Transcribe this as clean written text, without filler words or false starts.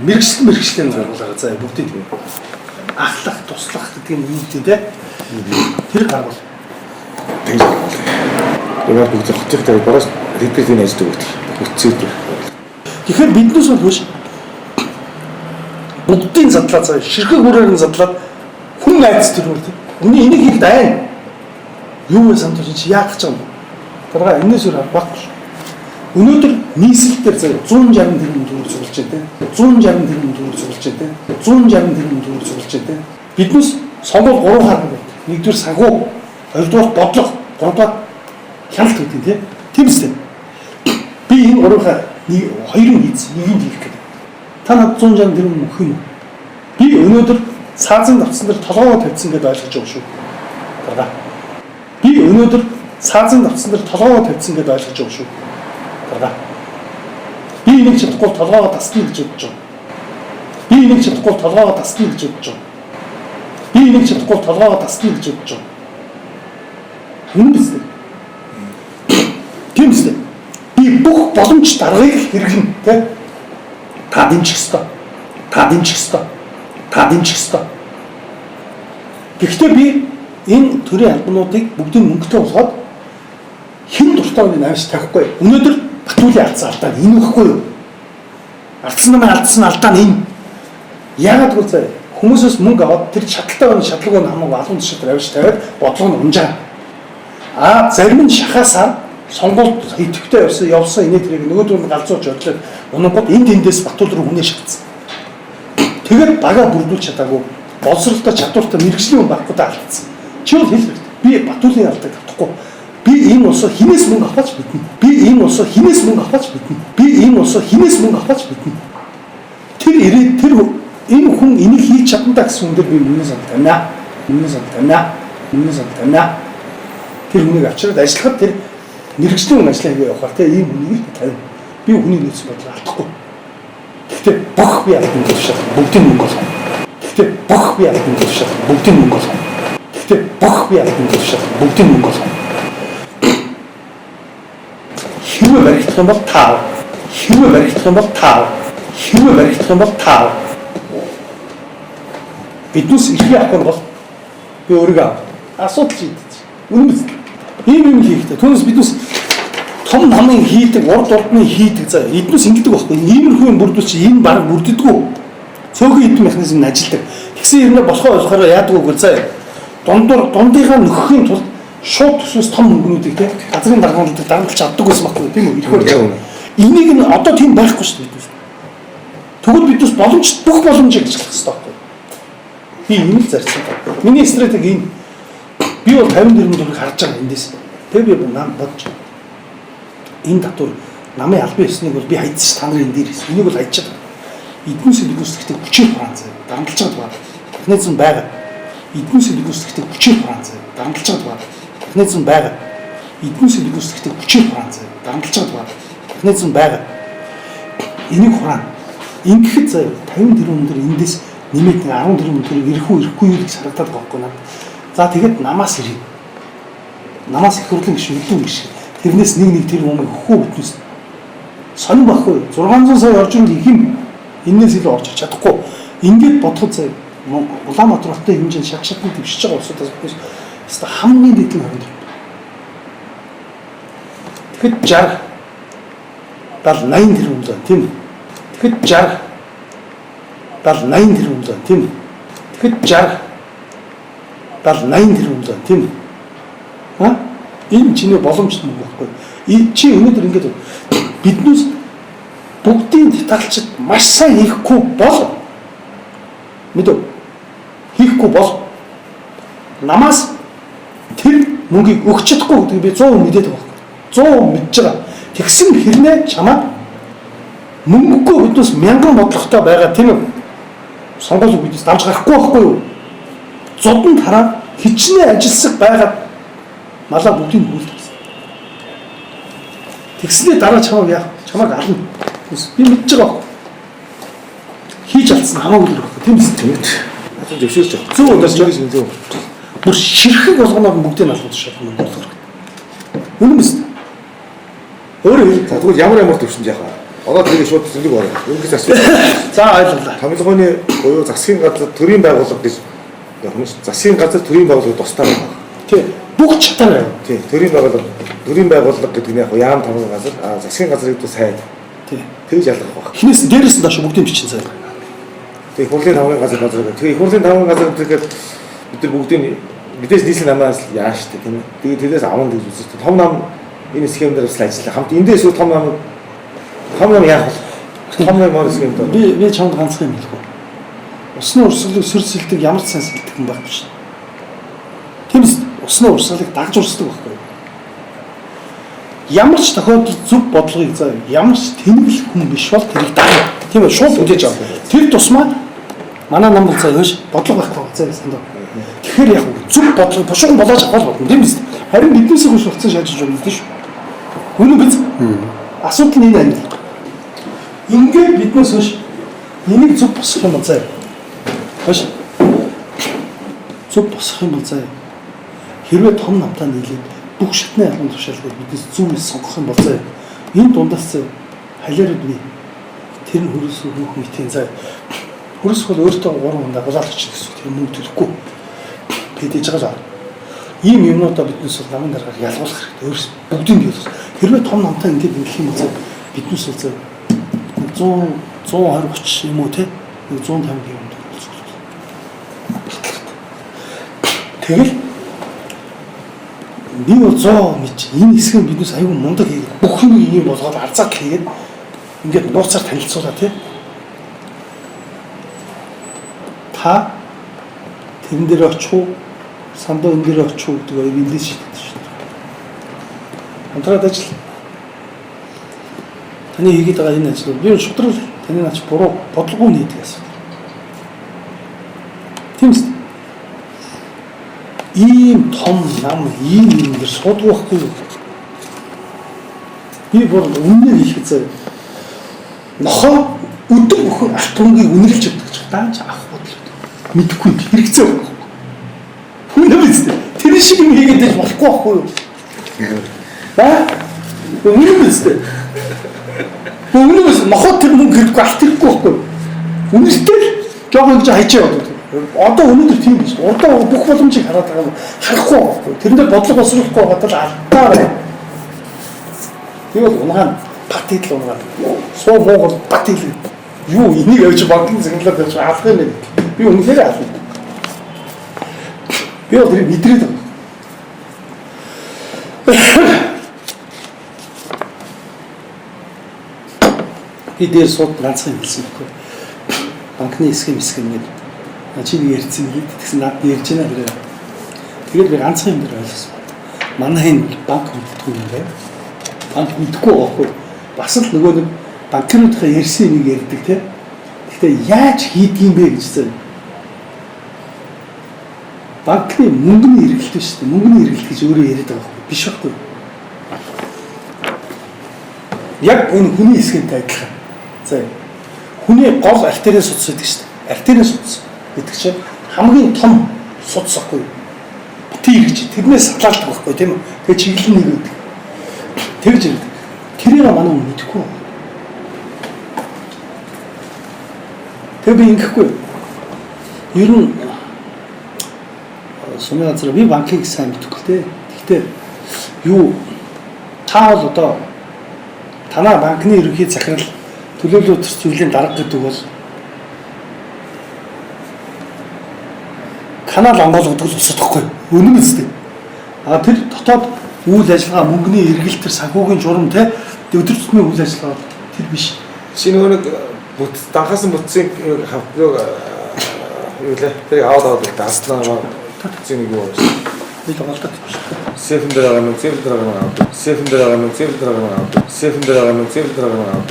мэрэгчлэн гаргалаа заа бүгдийг тийм. Ахлах, туслах гэдэг юм үү те. Тэр гаргал. Тэгээд бүгд хоттой бараас редкрийн ажилладаг гэдэг. Үтцээд. Тэгэхээр биднээс бол биш. Бүгдийн задлаа заа ширхэг хүрээр нь задлаад хүн айц тэр үү. Үний энийг хийх дайн. Юу вэ санаж чи яах гэж байгаа юм? Тэрга энэс өөр багш. Өнөөдөр нийслэл дээр заа 160 тэрбум төгрөг цуглаж байна те. 160 тэрбум төгрөг цуглаж байна те. 160 тэрбум төгрөг цуглаж байна те. Биднээс сонгол 3 харна байна. Нэгдүгээр санхүү, хоёрдугаар бодлого, гуравдугаар хяналт гэдэг те. Тийм үстэй. Би энэ гурвынхаа хоёрын хийц нэгийг хийх гэдэг. Та над 160 тэрбум өгөх юм. Би өнөөдөр цаазын давцсан дээр толгоогоо тавьсан гэдээ ойлгож байгаа шүү. Тэрга. Би өнөөдөр цаазын давцсан дээр толгоогоо тавьсан гэдээ ойлгож байгаа шүү. Тэрга. Би энийг чадахгүй толгоогоо тасна гэж бодож байна. Би энийг чадахгүй толгоогоо тасна гэж бодож байна. Би энийг чадахгүй толгоогоо тасна гэж бодож байна. Энэ биз дээ. Тийм үстэй. Би бүх боломж даргаыг хэрэглэн тэ. Та дэмжих ёстой. Та дэмжих ёстой. Та дэмжих ёстой. Гэхдээ би энэ төрлийн албануудыг бүгдийг мөнгөтэй болгоод хэн дуртай үнийг авч тавихгүй. Өнөөдөр Батүлийн алдсан алдаа энэ өгөхгүй юу? Алдсан намайг алдсан алдаа нь энэ. Яагаад гэвэл хүмүүсээс мөнгө аваад тэр шаталтай байна шатлаг нь хамаагүй алуун тушаал авч тавиад бодлого нь унжаа. Зарим нь шахаасаар сонгуульд идэвхтэй явсан инээ тэрийг нөгөөдөр нь галзууж одлоод унангууд энд эндээс Батүл руу хүнээ шатсан. Тэгээд бага бүрдүүлж чадаагүй боловсролтой чадвартай мэрэгжлийн хүн байхгүй даа алдсан. Чи бол хэлэх хэрэгтэй. Би Батүлийн алдааг татахгүй. Би энэ улсаа хинээс мөнгө аваач биднэ. Би энэ улсаа хинээс мөнгө аваач биднэ. Би энэ улсаа хинээс мөнгө аваач биднэ. Тэр ирээд тэр энэ хүн энийг хийж чадна гэсэн хүн дээр би үнээс тавина. Үнээс тавина. Үнээс тавина. Тэр хүнийг авчираад ажиллахад тэр мэрэгжлийн хүн ажиллаа хийгээ явахаар тийм ийм хүнийг тавина. Би хүний нөөц бодлоо алдахгүй. Гэхдээ бүх би алдсан гэж шат бүгдийн мөнгө олгоо. Гэхдээ бүх би алдсан гэж шат бүгдийн мөнгө олгоо. Гэхдээ бүх би алдсан гэж шат бүгдийн мөнгө олгоо. Хэрвээ баригдах юм бол таа. Хэрвээ баригдах юм бол таа. Хэрвээ баригдах юм бол таа. Биднээс ихний авах нь бол би өөрийгөө асуудал шийдэж. Үнэн биз? Ийм хийхтэй. Түүнээс биднээс том намын хийдэг, урд урдны хийдэг заа. Эднээс ингэдэг байхгүй. Иймэрхүү юм бүрдүүл чи энэ баг бүрддэггүй. Цөөхөн хэдэн механизм нь ажилладаг. Тэгсэн юм болохоо болохоор яадаг вэ заа. Дундынхаа нөхөхийн тулд шууд төсөөс том мөнгнүүдийг тийм газрын даргуулалтыг дарамтлж авдаг байсан байхгүй тийм үү? Ирэхээр энийг нь одоо тийм байхгүй шүү дээ биднээс. Тэгвэл биднээс боломж бүх боломжийг ажиллах хэрэгтэй байхгүй. Би энэ л зарцсан. Миний стратеги энэ. Би бол 50 тэрбум төгрөг харж байгаа эндээс. Тэгээ би нам бодож. Энэ татвар намын албан ёсныг бол би хайцсан та нарын энэ дээр хийсэн. Энийг бол хайчаад. Эднээс биднээс гэхдээ хүчээр Франц дарамтлж байгаа. Технизм байгаа. Эднээс биднээс гэхдээ хүчээр Франц дарамтлж байгаа. Технизм байгаа. Эднээс биднээс гэхдээ хүчээр Франц дарамтлж байгаа. Технизм байгаа. Энийг хураана. Ингэхэд заяа 50 тэрбум төгрөг эндээс нэмээд 10 тэрбум төгрөг ирэхгүй юу гэж харагдаад байгаа байхгүй надад. За тэгээд намаас ирээ. Намаас их хурлын гişүн үлдэн гişүн. Тэрнээс нэг тэр юмыг өгөхгүй биднээс сонир байхгүй 600 сая орж ирэх юм энэс илүү орж чадахгүй ингээд бодоход заяа Улаанбаатар хотын хэмжээнд шагшаатны дэвшиж байгаа улсуудаас биш хэвээр хамгийн дэдэн хоригд. Тэгэхэд 60 70 80 тэрбум зам тийм үү? Тэгэхэд 60 70 80 тэрбум зам тийм үү? Тэгэхэд 60 70 80 тэрбум зам тийм үү? Энэ чиний боломжтой мөнгө байхгүй. Чи өнөөдөр ингээд биднээс бүгдийн детальчид маш сайн хийхгүй бол мэдв хийхгүй бол намаас тэр мөнгийг өгч чадахгүй гэдгийг би 100% мэдээд байгаа байхгүй. 100% мэдж байгаа. Тэгсэн хэрнээ чамаа мөнгөгүй биднээс 1000 бодлоготой байгаа тийм үү? Сонгол биднээс давж гарахгүй байхгүй юу? Зодон тараа хичнээн ажилсаг байгаа малаа бүгдийг бүлдсэн. Тэгснээр дараа чамайг ална. Би мэдж байгаа. Хийж алдсан хамаагүй л байхгүй тийм үү? Асууж өвшөөж байгаа. Зөө удаас зөө. Бүр ширхэг болгоноор бүгдийг алгаж шатна болох. Үнэн биз? Өөрөө тэгвэл ямар төвшөнд яах вэ? Одоо тэрийг шууд зөндөө байна. Үүнээс асууж. За ойлголоо. Томилгооны буюу засгийн газар төрийн байгууллага гэж явах нь засгийн газар төрийн байгууллага тусдаа байна. Тий. Бүх чатар байна. Тий. Төрийн байгууллага гэдэг нь яг яам тамгын газар, засгийн газар гэдэг сайд. Тий. Тэгж ялгах баг. Хинээс дээрээс нь доош бүгдийн бичин цай. Тэгээ их хурлын тамгын газар гэдэг. Тэгээ их хурлын тамгын газар гэхэд бид нар бүгдийн мэдээж нийслэл намаас яаш штэ тийм ээ. Тэгээ тэрээс аван гэж үзэж том нам энэ схемээр бас ажиллаа. Хамт эндээс үл том нам яах вэ? Том нам мөр схемд. Би чамд ганц юм хэлэх үү. Усны урсгалыг сөр сэлдэг ямар ч сайн сэлдэг юм байхгүй шин. Тиймээс усны урсгалыг дагж урсдаг байхгүй. Ямар ч тохиолдолд зөв бодлогыг заа ямар ч тэнэгэл хүн биш бол тэрийг дагна. Тийм ээ шууд үдээж авах. Тэр тусмаа манай нам бол заа хөөш бодлого байхгүй заа сандаа. Тэгэхээр яг зөв бодлого бушуун болоож авах болно. Тийм биз? Харин биднээс хүч болсон шаардж байгаа юм биш үү? Үнэн биз? Асуудал нь энэ юм. Ингээд биднээс хөөш энийг зөв босгох юм заа. Хөөш зөв босгох юм заа. Хэрвээ том намтаа нийлээд бүх шатны албан тушаалыг биднээс зөв сонгох юм бол заа. Энэ дундаас халиарууд бий. Тэр нь хөрөс хүүхдийн заа. Хөрөс бол өөртөө 3 хундаа голоолч гэсэн тийм мөнгө төлөхгүй. Тэдэж байгаа. Ийм юмнуудаа биднээс бол намын дараагаар ялгуулах хэрэгтэй. Өөрөөс бүгдийн бий. Хэрвээ том намтаа ингэж ингэх юм бол биднээс бол заа 120 юм уу те 150 юм болчихсон. Тэгэл би бол 100 мэд энэ хэсгийг биднээс аюу мундаг хийгээд бүх юм ийм болгоод арзаат хийгээд ингээд нууцаар танилцуулаа тий. Та тэрэн дээр очих уу? Сандаа энэ дээр очих уу гэдэг хоёр эндээс шийдэж шүү дээ. Хамтраад ажил. Таны хийгээд байгаа энэ ажил би шудрал таны наач буруу бодлогоо нээдэг асуудал. Тэмс ийм том нам ийм юм дээр суудгүй байхгүй юу? Би бүр үнээр хийх зэ. Нохоо өдөр бүхэн автомобилыг үнэрлж өгдөг ч дааж авах бодлоо. Мэдхгүй хэрэгцээ байхгүй. Үнэ биз дээ. Тэр шиг юм хийгээд байж болохгүй байхгүй юу? Үнэ биз дээ. Үнэ биз нохоо тэр мөнгө хэрэггүй алт хэрэггүй байхгүй юу? Үнэртэй жоо ингэж хайчаа боддог. Одоо өнөөдөр тийм биш. Одоо бүх боломжийг хараад байгаа юм. Харахгүй байхгүй. Тэрэндээ бодлого босруулахгүй гадал алдаа байна. Тэгвэл унагаан бат идэл унагаан. Суу Монгол бат идэл. Юу энийг явж банкны захиалаад явж авах юм бэ? Би үнэхээр авах. Би одоо мэдрээд байна. Би дээр сууд ганцхан хэлсэн байхгүй. Банкны схем гэдэг чи би ярьсан гээд тэгсэн над ярьж байна гэрээ. Тэгээд би ганцхан юм дээр ойлгосон. Манай энэ банк мэдтгүй юм байна. Банк мэдгүй байхгүй. Бас л нөгөө нэг банкнуудынхаа ярьсан нэг ярьдаг те. Гэхдээ яаж хийдэг юм бэ гэж зэ. Банкны мөнгөний эргэлт биш үү? Мөнгөний эргэлт гэж өөрөө яриад байгаа байхгүй биш байхгүй. Яг энэ хүний хэсгэнтэй адилхан. За. Хүний гол артерийн судас гэдэг шүү дээ. Артерийн судас гэдэг чинь хамгийн том судас ахгүй юу? Бити иргэж тэрнээс салаалдаг байхгүй тийм үү? Тэгээ чиглэл нэг үүдэг. Тэгж ирдэг. Тэрийг манай хүн мэдэхгүй. Тэг би ингэхгүй. Ер нь сумын газар би банкыг сайн мэдэхгүй те. Гэхдээ юу та бол одоо танаа банкны ерөнхий захирал төлөөлөл зүйлийн дарга гэдэг бол канал онгойлгодог л усахгүй. Үнэн үстэй. Тэр дотоод үйл ажиллагаа мөнгөний эргэлт төр санхүүгийн журам те өдөр тутмын үйл ажиллагаа тэр биш. Шинэ нэг данхаас бүтцийг юу лээ. Тэр аваад дааснаа татчих нэг юу. Би тоглолтод биш. Сефэн дээр байгаа нь аваад. Сефэн дээр байгаа нь аваад.